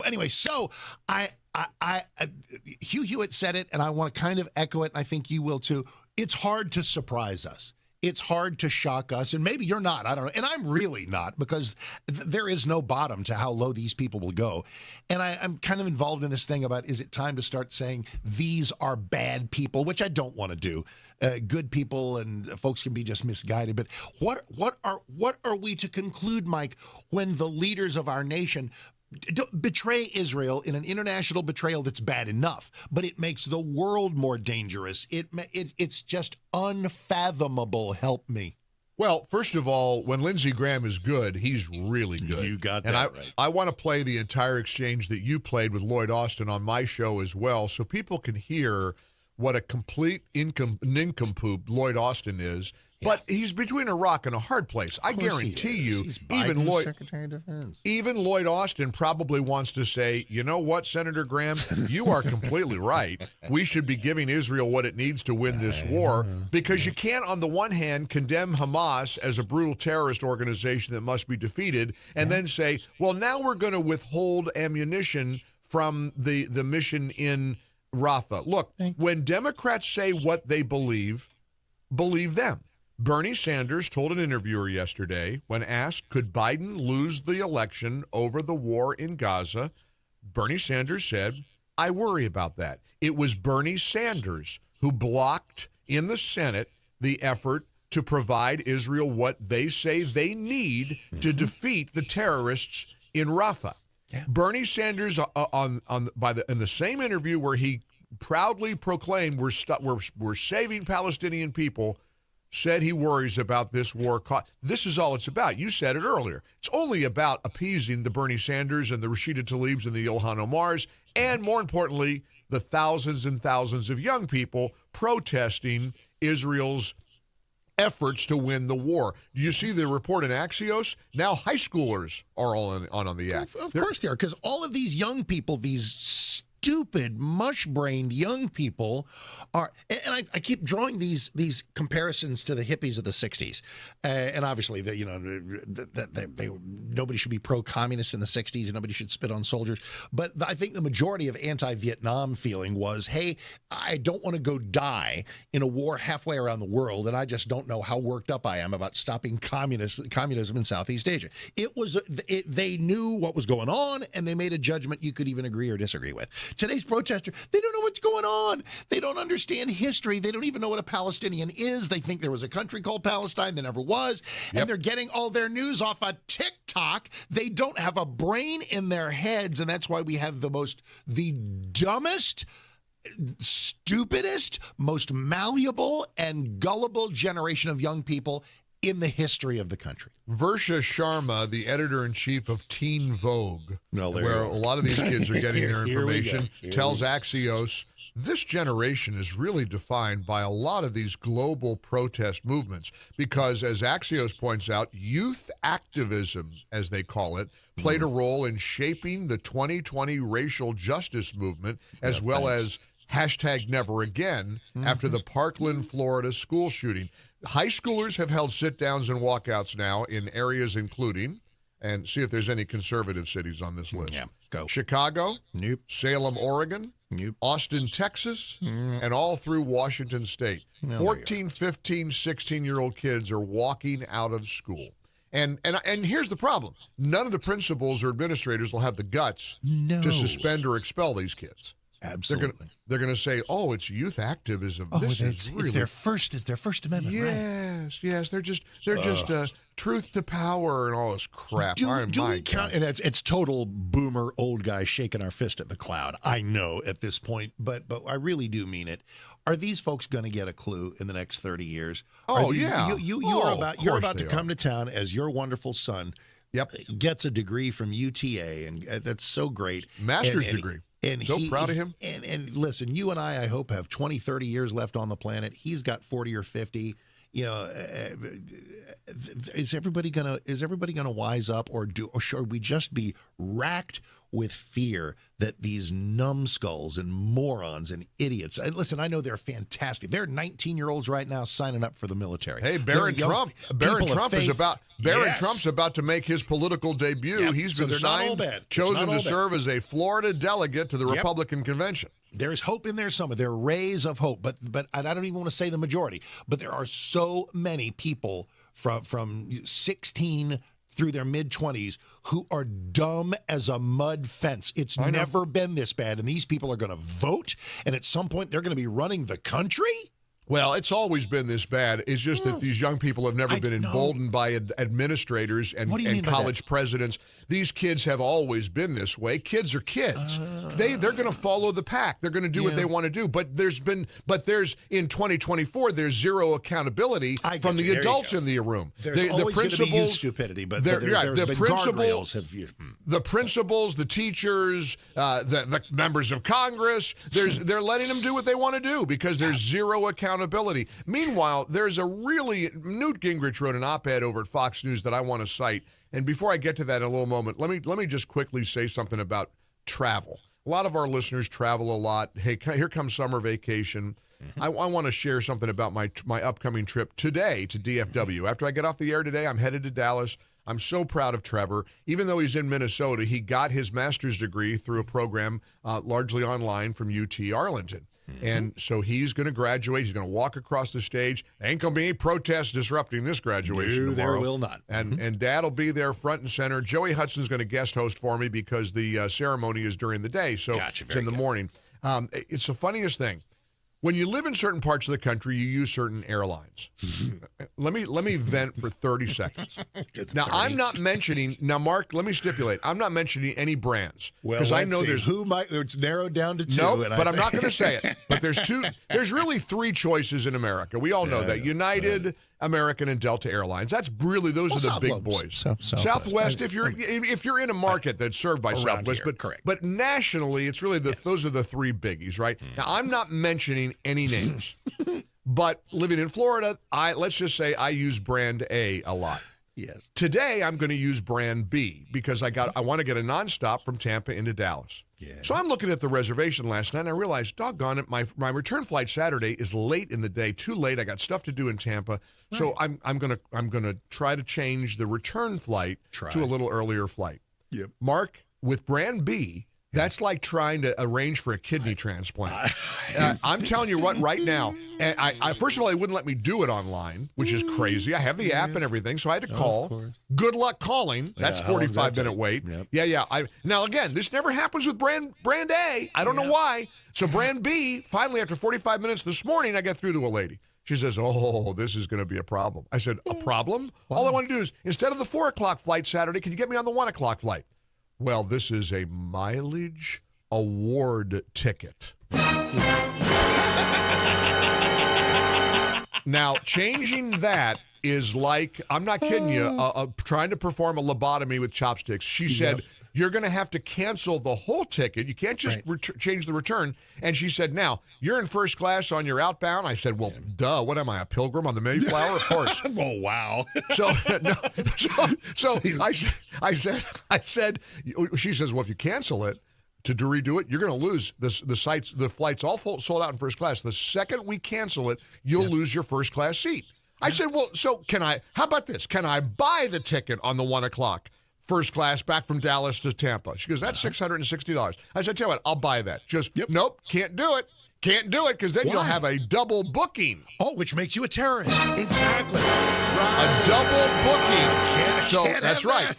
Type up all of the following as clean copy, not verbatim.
anyway, Hugh Hewitt said it, and I want to kind of echo it, and I think you will too. It's hard to surprise us. It's hard to shock us, and maybe you're not. I don't know. And I'm really not, because there is no bottom to how low these people will go. And I'm kind of involved in this thing about, is it time to start saying these are bad people, which I don't want to do. Good people and folks can be just misguided. But what are we to conclude, Mike, when the leaders of our nation betray Israel in an international betrayal that's bad enough, but it makes the world more dangerous? It's just unfathomable. Help me. Well, first of all, when Lindsey Graham is good, he's really good. You got that right. I want to play the entire exchange that you played with Lloyd Austin on my show as well, so people can hear what a complete nincompoop Lloyd Austin is. Yeah. But he's between a rock and a hard place. I guarantee you, even Lloyd Austin probably wants to say, you know what, Senator Graham, you are completely right. We should be giving Israel what it needs to win this war, because you can't, on the one hand, condemn Hamas as a brutal terrorist organization that must be defeated, and then say, well, now we're going to withhold ammunition from the mission in Rafah. Look, when Democrats say what they believe them. Bernie Sanders told an interviewer yesterday, when asked, could Biden lose the election over the war in Gaza, Bernie Sanders said, I worry about that. It was Bernie Sanders who blocked in the Senate the effort to provide Israel what they say they need to defeat the terrorists in Rafah. Yeah. Bernie Sanders, in the same interview where he proudly proclaimed we're saving Palestinian people, said he worries about this war. This is all it's about. You said it earlier. It's only about appeasing the Bernie Sanders and the Rashida Tlaibs and the Ilhan Omars, and more importantly, the thousands and thousands of young people protesting Israel's efforts to win the war. Do you see the report in Axios? Now high schoolers are all on the act. Of course they are, because all of these young people, these stupid, mush-brained young people are, and I keep drawing these comparisons to the hippies of the 60s. And obviously, nobody should be pro-communist in the 60s, and nobody should spit on soldiers. But I think the majority of anti-Vietnam feeling was, hey, I don't want to go die in a war halfway around the world, and I just don't know how worked up I am about stopping communism in Southeast Asia. They knew what was going on, and they made a judgment you could even agree or disagree with. Today's protester, they don't know what's going on. They don't understand history. They don't even know what a Palestinian is. They think there was a country called Palestine. There never was. Yep. And they're getting all their news off of TikTok. They don't have a brain in their heads, and that's why we have the dumbest, stupidest, most malleable, and gullible generation of young people in the history of the country. Versha Sharma, the editor-in-chief of Teen Vogue, where a lot of these kids are getting their information, tells Axios, this generation is really defined by a lot of these global protest movements because, as Axios points out, youth activism, as they call it, played a role in shaping the 2020 racial justice movement, as well as #NeverAgain after the Parkland, Florida school shooting. High schoolers have held sit-downs and walkouts now in areas including, and see if there's any conservative cities on this list. Yeah, go. Chicago, nope. Salem, Oregon, nope. Austin, Texas, and all through Washington State. 14, 15, 16-year-old kids are walking out of school. And here's the problem. None of the principals or administrators will have the guts to suspend or expel these kids. Absolutely. They're going to say, "Oh, it's youth activism. This is really it's their First Amendment." Yes. They're just truth to power and all this crap. Do we count? And it's total boomer old guy shaking our fist at the cloud. I know at this point, but I really do mean it. Are these folks going to get a clue in the next 30 years? You're about to come to town as your wonderful son. Yep. Gets a degree from UTA, and that's so great. Master's degree. And so proud of him. And listen, you and I hope, have 20, 30 years left on the planet. He's got 40 or 50. You know, is everybody gonna wise up, or should we just be racked with fear that these numbskulls and morons and idiots. And listen, I know they're fantastic. They're 19-year-olds right now signing up for the military. Hey, Barron Trump's about to make his political debut. Yep. He's been chosen to serve as a Florida delegate to the Republican convention. There's hope in there somewhere. There are rays of hope, but I don't even want to say the majority. But there are so many people from 16 through their mid-20s who are dumb as a mud fence. It's never been this bad, and these people are going to vote, and at some point they're going to be running the country? Well, it's always been this bad. It's just that these young people have never been emboldened by administrators and college presidents. These kids have always been this way. Kids are kids. They're going to follow the pack. They're going to do what they want to do. But there's in 2024 there's zero accountability from the adults in the room. There's always going to be youth stupidity, but the guardrails have. The principals, the teachers, the members of Congress. They're letting them do what they want to do because there's zero accountability. Meanwhile, there's Newt Gingrich wrote an op-ed over at Fox News that I want to cite. And before I get to that in a little moment, let me just quickly say something about travel. A lot of our listeners travel a lot. Hey, here comes summer vacation. I want to share something about my upcoming trip today to DFW. After I get off the air today, I'm headed to Dallas. I'm so proud of Trevor. Even though he's in Minnesota, he got his master's degree through a program largely online from UT Arlington. And so he's going to graduate. He's going to walk across the stage. There ain't going to be any protests disrupting this graduation tomorrow. There will not. And Dad will be there front and center. Joey Hudson's going to guest host for me because the ceremony is during the day. So it's in the morning. It's the funniest thing. When you live in certain parts of the country, you use certain airlines. Let me vent for 30 seconds. I'm not mentioning, Mark, let me stipulate, I'm not mentioning any brands. Because I know it's narrowed down to two. No, but I'm not going to say it. But there's really three choices in America. We all know that. United, American, and Delta Airlines. Those are the big boys. Southwest, if you're in a market that's served by Southwest, but nationally, it's really those are the three biggies, right? Now, I'm not mentioning any names, but living in Florida, let's just say I use brand A lot. Yes. Today, I'm going to use brand B because I want to get a nonstop from Tampa into Dallas. Yeah. So I'm looking at the reservation last night, and I realized, doggone it, my return flight Saturday is late in the day, too late. I got stuff to do in Tampa, right. So I'm gonna try to change the return flight to a little earlier flight. Yep. Mark, with brand B, that's like trying to arrange for a kidney transplant. I'm telling you what, right now, and I first of all, they wouldn't let me do it online, which is crazy. I have the app and everything, so I had to call. Good luck calling. That's 45-minute wait. Yep. Yeah. Now, again, this never happens with brand A. I don't know why. So brand B, finally, after 45 minutes this morning, I got through to a lady. She says, "Oh, this is going to be a problem." I said, "A problem? Wow. All I want to do is, instead of the 4 o'clock flight Saturday, can you get me on the 1 o'clock flight?" Well, this is a mileage award ticket. Now, changing that is like, I'm not kidding you, trying to perform a lobotomy with chopsticks. She said, you're going to have to cancel the whole ticket. You can't just change the return. And she said, now, you're in first class on your outbound. I said, well, duh, what am I, a pilgrim on the Mayflower? Of course. Oh, wow. So I said, she says, well, if you cancel it, to redo it, you're going to lose the flights all sold out in first class. The second we cancel it, you'll lose your first class seat. I said, well, so how about this? Can I buy the ticket on the 1 o'clock first class back from Dallas to Tampa? She goes, that's $660. I said, tell you what, I'll buy that. Just, nope, can't do it. Can't do it because then you'll have a double booking. Oh, which makes you a terrorist. Exactly. Right. A double booking. That's right.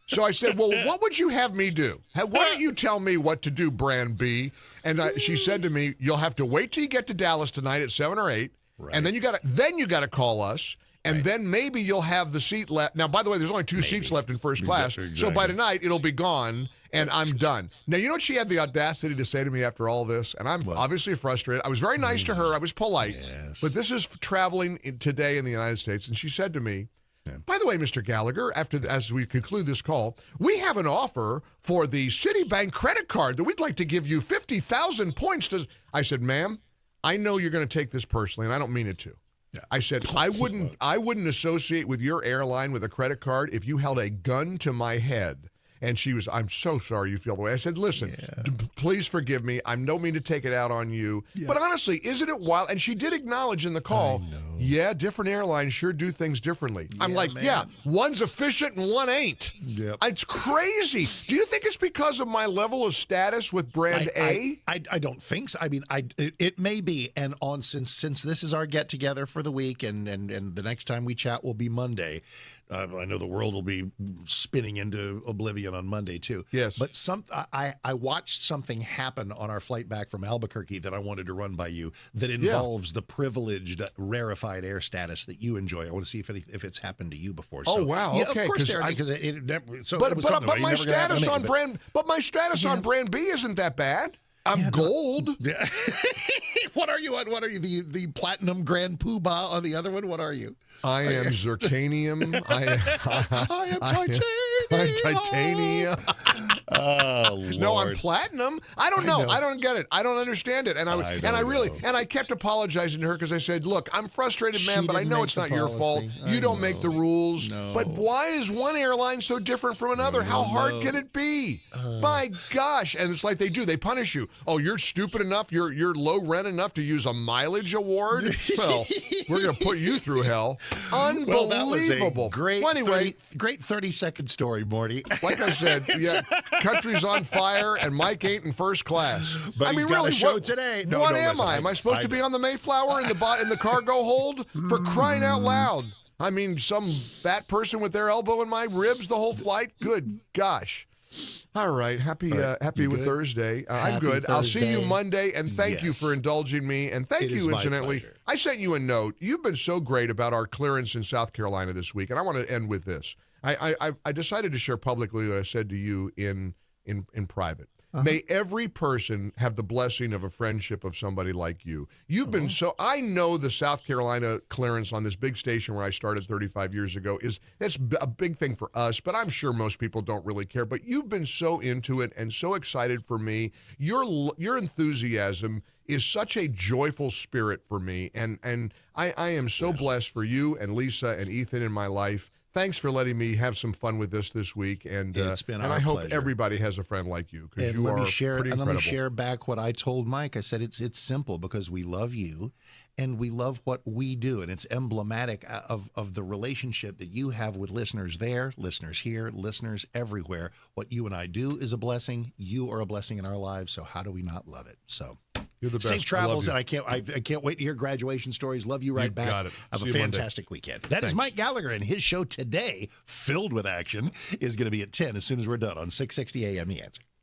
So I said, well, what would you have me do? Why don't you tell me what to do, brand B? And she said to me, you'll have to wait till you get to Dallas tonight at 7 or 8, and then you got to call us, and then maybe you'll have the seat left. Now, by the way, there's only two seats left in first class, so by tonight it'll be gone, and I'm done. Now, you know what she had the audacity to say to me after all this? And I'm obviously frustrated. I was very nice to her. I was polite, but this is traveling today in the United States, and she said to me, by the way, Mr. Gallagher, as we conclude this call, we have an offer for the Citibank credit card that we'd like to give you 50,000 points. I said, ma'am, I know you're going to take this personally, and I don't mean it to. Yeah. I said, I wouldn't associate with your airline with a credit card if you held a gun to my head and she was, I'm so sorry you feel the way. I said, listen, please forgive me. I don't mean to take it out on you. Yeah. But honestly, isn't it wild? And she did acknowledge in the call, yeah, different airlines sure do things differently. I'm like, one's efficient and one ain't. Yep. It's crazy. Do you think it's because of my level of status with brand A? I don't think so. I mean, it may be. And since this is our get together for the week, and the next time we chat will be Monday. I know the world will be spinning into oblivion on Monday too. Yes. But I watched something happen on our flight back from Albuquerque that I wanted to run by you that involves the privileged, rarefied air status that you enjoy. I want to see if it's happened to you before. Oh, wow. Yeah, okay. Of course there, because it never. But my status on brand B isn't that bad. I'm gold. Yeah. What are you on? What are you? The platinum grand poobah on the other one? What are you? I am zirconium. I am titanium. I'm titanium. Oh, Lord. No, I'm platinum. I don't know. I don't get it. I don't understand it. And I kept apologizing to her because I said, look, I'm frustrated, man, but I know it's not your fault. You don't make the rules. No. But why is one airline so different from another? How hard can it be? My gosh. And it's like they do. They punish you. Oh, you're stupid enough. You're low rent enough to use a mileage award? Well, we're going to put you through hell. Unbelievable. Well, that was a great, well, anyway, great 30-second story, Morty. Like I said, yeah, country's on fire and Mike ain't in first class. But I mean, really, show today. What am I? Am I supposed to be on the Mayflower in the cargo hold? For crying out loud. I mean, some fat person with their elbow in my ribs the whole flight? Good gosh. All right. Happy with Thursday. I'm good. Thursday. I'll see you Monday, and thank you for indulging me. And thank you, incidentally. I sent you a note. You've been so great about our clearance in South Carolina this week, and I want to end with this. I decided to share publicly what I said to you in private. May every person have the blessing of a friendship of somebody like you. You've been so, I know the South Carolina clearance on this big station where I started 35 years ago that's a big thing for us, but I'm sure most people don't really care. But you've been so into it and so excited for me. Your enthusiasm is such a joyful spirit for me. And I am so blessed for you and Lisa and Ethan in my life. Thanks for letting me have some fun with this week, and it's been and our I hope pleasure. Everybody has a friend like you, because you are pretty incredible. Let me share back what I told Mike. I said it's simple, because we love you, and we love what we do, and it's emblematic of the relationship that you have with listeners there, listeners here, listeners everywhere. What you and I do is a blessing. You are a blessing in our lives. So how do we not love it? So. You're the best. Safe travels, and I can't wait to hear graduation stories. Love you right back. Got it. Have a fantastic weekend. That is Mike Gallagher, and his show today, filled with action, is going to be at 10 as soon as we're done on 660 AM The Answer.